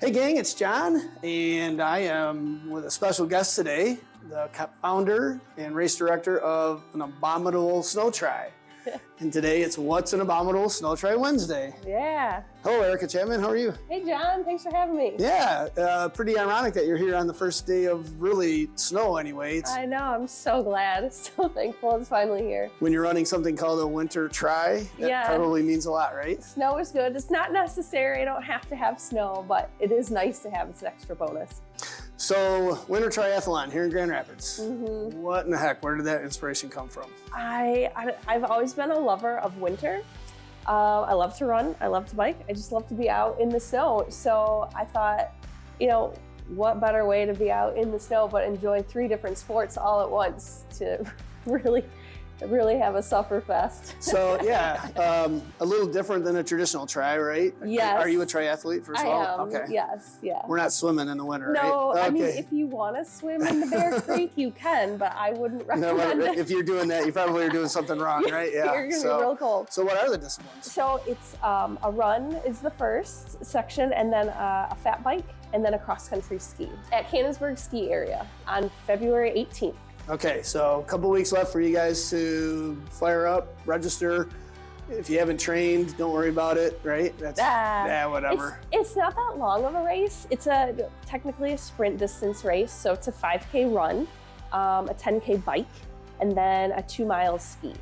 Hey gang, it's John, and I am with a special guest today, the founder and race director of an Abominable Snow Tri. And today it's What's an Abominable Snow Tri Wednesday. Yeah. Hello, Erika Chapman, how are you? Hey John, thanks for having me. Yeah, pretty ironic that you're here on the first day of really snow anyway. I know, I'm so glad, so thankful it's finally here. When you're running something called a winter tri, that probably means a lot, right? Snow is good. It's not necessary, I don't have to have snow, but it is nice to have. It's an extra bonus. So, winter triathlon here in Grand Rapids. What in the heck, where did that inspiration come from? I've always been a lover of winter. I love to run, I love to bike, I just love to be out in the snow. So I thought, you know, what better way to be out in the snow but enjoy 3 different sports all at once to really have a suffer fest. So yeah, a little different than a traditional tri, right? Yes. Are you a triathlete first of all? I am, okay. yes, yeah. We're not swimming in the winter, no, right? I mean, Okay. if you want to swim in the Bear Creek, you can, but I wouldn't recommend it. If you're doing that, you probably are doing something wrong, right? Yeah. You're gonna be real cold. So what are the disciplines? So it's a run is the first section, and then a fat bike, and then a cross-country ski at Cannonsburg Ski area on February 18th. Okay, so a couple weeks left for you guys to fire up, register. If you haven't trained, don't worry about it, right? That's whatever. It's not that long of a race. It's technically a sprint distance race, so it's a 5K run, a 10K bike, and then a 2-mile ski.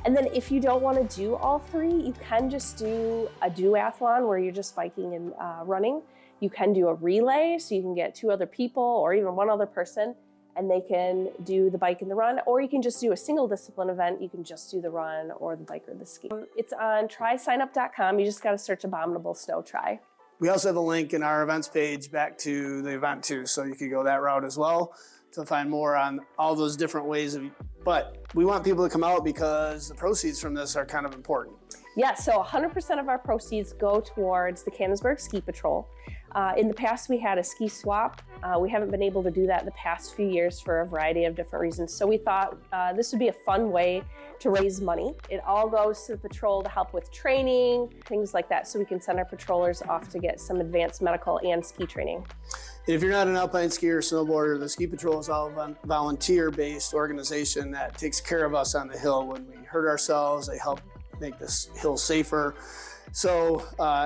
And then if you don't want to do all 3, you can just do a duathlon where you're just biking and running. You can do a relay, so you can get 2 other people or even 1 other person, and they can do the bike and the run, or you can just do a single discipline event. You can just do the run or the bike or the ski. It's on trisignup.com. You just got to search Abominable Snow Tri. We also have a link in our events page back to the event too, so you could go that route as well to find more on all those different ways of. But we want people to come out because the proceeds from this are kind of important. Yeah, so 100% of our proceeds go towards the Cannonsburg Ski Patrol. In the past, we had a ski swap. We haven't been able to do that the past few years for a variety of different reasons. So we thought this would be a fun way to raise money. It all goes to the patrol to help with training, things like that, so we can send our patrollers off to get some advanced medical and ski training. If you're not an alpine skier or snowboarder, the Ski Patrol is all a volunteer-based organization that takes care of us on the hill. When we hurt ourselves, they help make this hill safer. So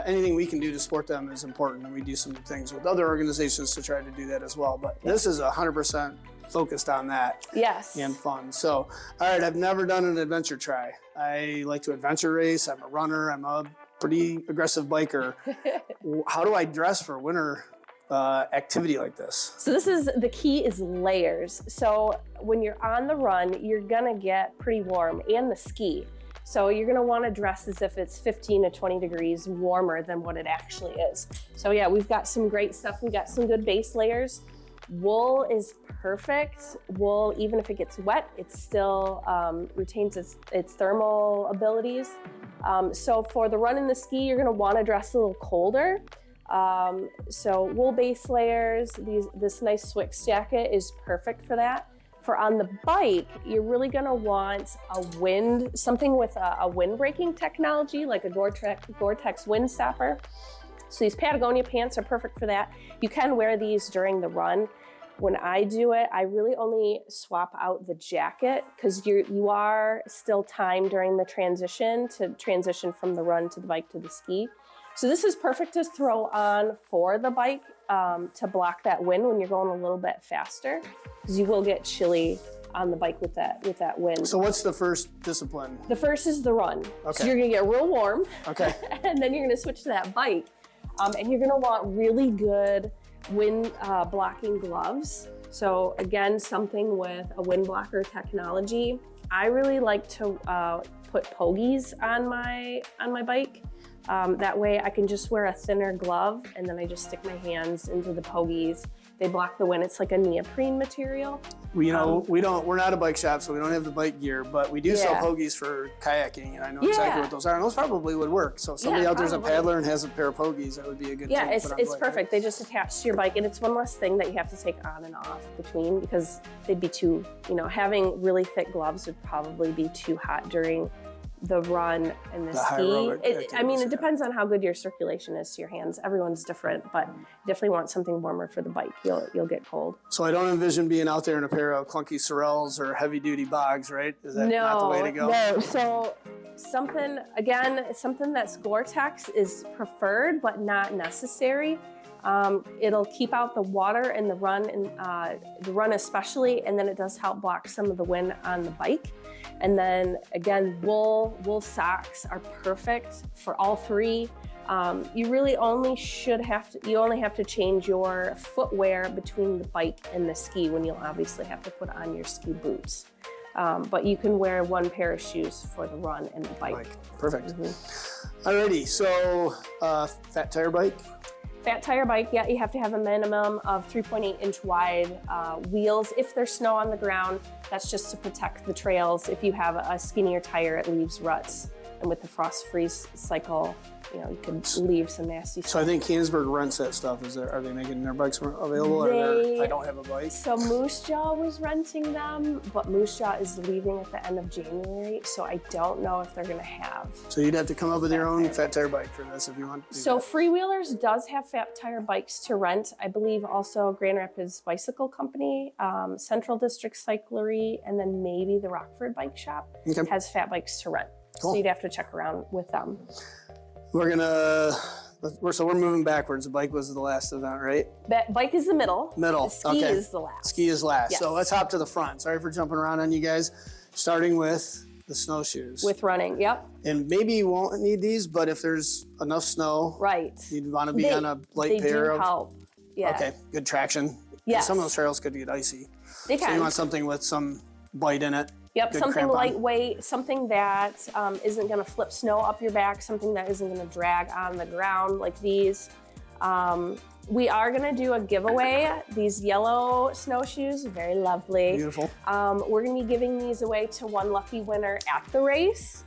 anything we can do to support them is important, and we do some things with other organizations to try to do that as well. But this is 100% focused on that. Yes. And fun. So, all right, I've never done an adventure tri. I like to adventure race. I'm a runner. I'm a pretty aggressive biker. How do I dress for winter activity like this? So the key is layers. So when you're on the run, you're gonna get pretty warm, and the ski. So you're gonna wanna dress as if it's 15 to 20 degrees warmer than what it actually is. So yeah, we've got some great stuff. We got some good base layers. Wool is perfect. Wool, even if it gets wet, it still retains its thermal abilities. So for the run and the ski, you're gonna wanna dress a little colder. So wool base layers, this nice Swix jacket is perfect for that. For on the bike, you're really gonna want something with a wind-breaking technology, like a Gore-Tex wind stopper. So these Patagonia pants are perfect for that. You can wear these during the run. When I do it, I really only swap out the jacket because you are still time during the transition from the run to the bike to the ski. So this is perfect to throw on for the bike to block that wind when you're going a little bit faster, because you will get chilly on the bike with that wind. So what's the first discipline? The first is the run. Okay. So you're gonna get real warm. Okay. And then you're gonna switch to that bike. And you're gonna want really good wind blocking gloves. So again, something with a wind blocker technology. I really like to put pogies on my bike. That way I can just wear a thinner glove, and then I just stick my hands into the pogies. They block the wind. It's like a neoprene material. We're not a bike shop, so we don't have the bike gear, but we do sell pogies for kayaking, and I know exactly what those are, and those probably would work. So if somebody out there's a paddler and has a pair of pogies, that would be a good thing to put on it's bike, perfect. right? They just attach to your bike, and it's one less thing that you have to take on and off between, because they'd be too, having really thick gloves would probably be too hot during the run and the ski. aerobic I mean, it activities, depends on how good your circulation is to your hands. Everyone's different, but definitely want something warmer for the bike. You'll get cold. So I don't envision being out there in a pair of clunky Sorels or heavy duty bogs, right? Is that not the way to go? No. So something that's Gore-Tex is preferred, but not necessary. It'll keep out the water in the run, and the run especially, and then it does help block some of the wind on the bike. And then again, wool socks are perfect for all three. You really only have to change your footwear between the bike and the ski when you'll obviously have to put on your ski boots. But you can wear one pair of shoes for the run and the bike. Perfect. Alrighty, so fat tire bike. Fat tire bike, yeah, you have to have a minimum of 3.8 inch wide wheels. If there's snow on the ground, that's just to protect the trails. If you have a skinnier tire, it leaves ruts. And with the frost freeze cycle, you can leave some nasty stuff. So I think Cannonsburg rents that stuff. Are they making their bikes available? If I don't have a bike. So Moose Jaw was renting them, but Moose Jaw is leaving at the end of January, so I don't know if they're gonna have. So you'd have to come up with your own fat tire bike for this if you want to do So that. Freewheelers does have fat tire bikes to rent. I believe also Grand Rapids Bicycle Company, Central District Cyclery, and then maybe the Rockford Bike Shop has fat bikes to rent. Cool. So you'd have to check around with them. We're moving backwards. The bike was the last event, right? Bike is the middle. Middle. The ski is the last. Ski is last. Yes. So let's hop to the front. Sorry for jumping around on you guys. Starting with the snowshoes. With running, yep. And maybe you won't need these, but if there's enough snow, right, you'd want to be on a light pair of. Help. Yeah. Okay, good traction. Yes. Some of those trails could get icy. They can. So you want something with some bite in it. Yep, good something crampon. lightweight, something that isn't gonna flip snow up your back, something that isn't gonna drag on the ground like these. We are gonna do a giveaway. These yellow snowshoes, very lovely. Beautiful. We're gonna be giving these away to one lucky winner at the race.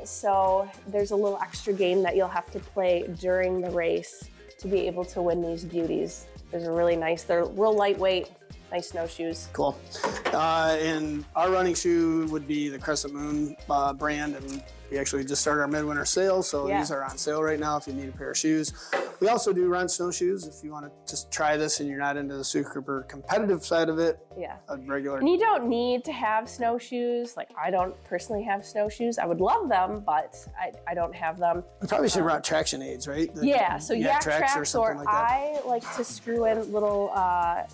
So there's a little extra game that you'll have to play during the race to be able to win these beauties. These are really nice. They're real lightweight. Nice snowshoes. Cool. And our running shoe would be the Crescent Moon brand, and we actually just started our midwinter sale, so these are on sale right now if you need a pair of shoes. We also do rent snowshoes if you want to just try this and you're not into the super competitive side of it. Yeah. A regular. And you don't need to have snowshoes. Like, I don't personally have snowshoes. I would love them, but I don't have them. We probably should run traction aids, right? So Yak Tracks, or like that. I like to screw in little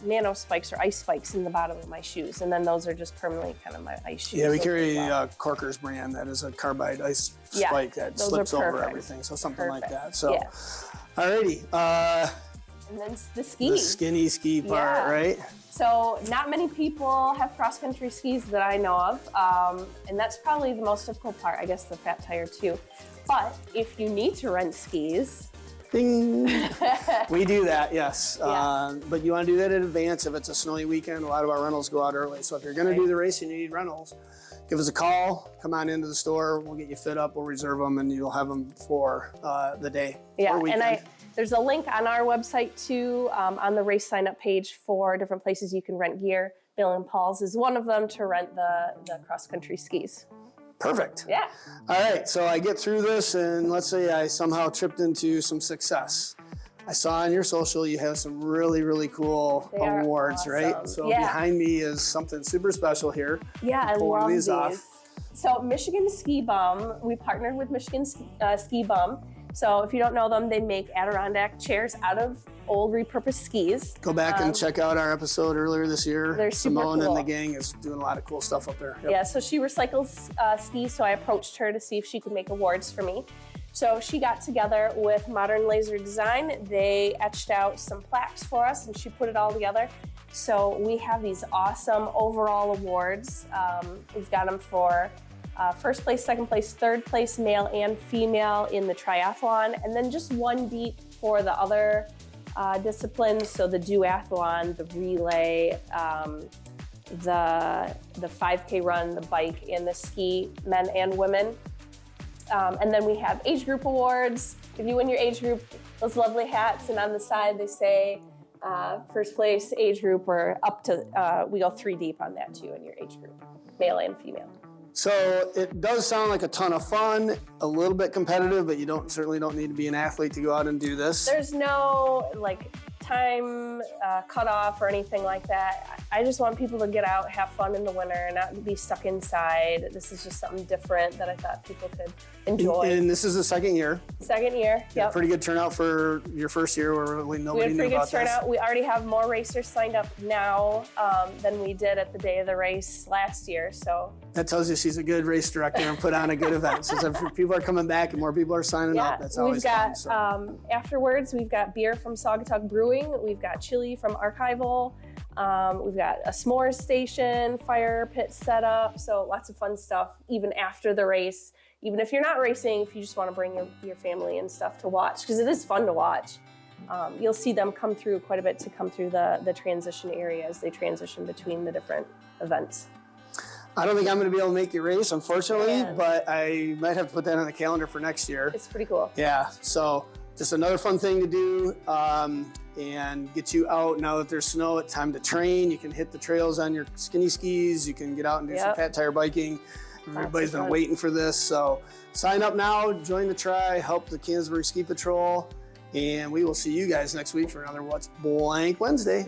nano spikes or ice spikes in the bottom of my shoes, and then those are just permanently kind of my ice shoes. Yeah, we carry Corker's brand. That is a carbide ice spike that slips over everything. So something like that. So, alrighty. And then the ski. The skinny ski part, right? So not many people have cross-country skis that I know of, and that's probably the most difficult part, I guess the fat tire too. But if you need to rent skis, ding, we do that, yes. But you want to do that in advance. If it's a snowy weekend, a lot of our rentals go out early. So if you're going to do the race and you need rentals, give us a call, come on into the store, we'll get you fit up, we'll reserve them, and you'll have them for the day or weekend. And there's a link on our website too, on the race sign-up page for different places you can rent gear. Bill and Paul's is one of them to rent the cross-country skis. Perfect. Yeah. All right, so I get through this, and let's say I somehow tripped into some success. I saw on your social you have some really cool awards, right? So behind me is something super special here. Yeah, I love these. Off. So Michigan Ski Bum, we partnered with Michigan Ski Bum. So if you don't know them, they make Adirondack chairs out of old repurposed skis. Go back and check out our episode earlier this year. They're super Simone cool. and the gang is doing a lot of cool stuff up there. Yep. Yeah, so she recycles skis, so I approached her to see if she could make awards for me. So she got together with Modern Laser Design. They etched out some plaques for us, and she put it all together. So we have these awesome overall awards. We've got them for first place, second place, third place, male and female in the triathlon, and then just one deep for the other disciplines. So the duathlon, the relay, the 5K run, the bike, and the ski, men and women. And then we have age group awards. If you win your age group, those lovely hats, and on the side they say first place, age group, or up to, we go 3 deep on that too in your age group, male and female. So it does sound like a ton of fun, a little bit competitive, but you certainly don't need to be an athlete to go out and do this. There's no like time cutoff or anything like that. I just want people to get out, have fun in the winter, not be stuck inside. This is just something different that I thought people could enjoy. And this is the second year. Second year, yep. Pretty good turnout for your first year where really nobody knew about this. We had pretty good turnout. We already have more racers signed up now than we did at the day of the race last year. So that tells you she's a good race director and put on a good event. So if people are coming back and more people are signing up, that's always fun. So. Afterwards, we've got beer from Saugatuck Brewing. We've got chili from Archival. We've got a s'mores station, fire pit set up. So lots of fun stuff even after the race. Even if you're not racing, if you just want to bring your family and stuff to watch, because it is fun to watch. You'll see them come through quite a bit to come through the transition area as they transition between the different events. I don't think I'm going to be able to make your race, unfortunately, but I might have to put that on the calendar for next year. It's pretty cool. Yeah, so just another fun thing to do and get you out. Now that there's snow, it's time to train. You can hit the trails on your skinny skis. You can get out and do some fat tire biking. Everybody's been waiting for this. So sign up now, join the Tri, help the Cannonsburg Ski Patrol, and we will see you guys next week for another What's Blank Wednesday.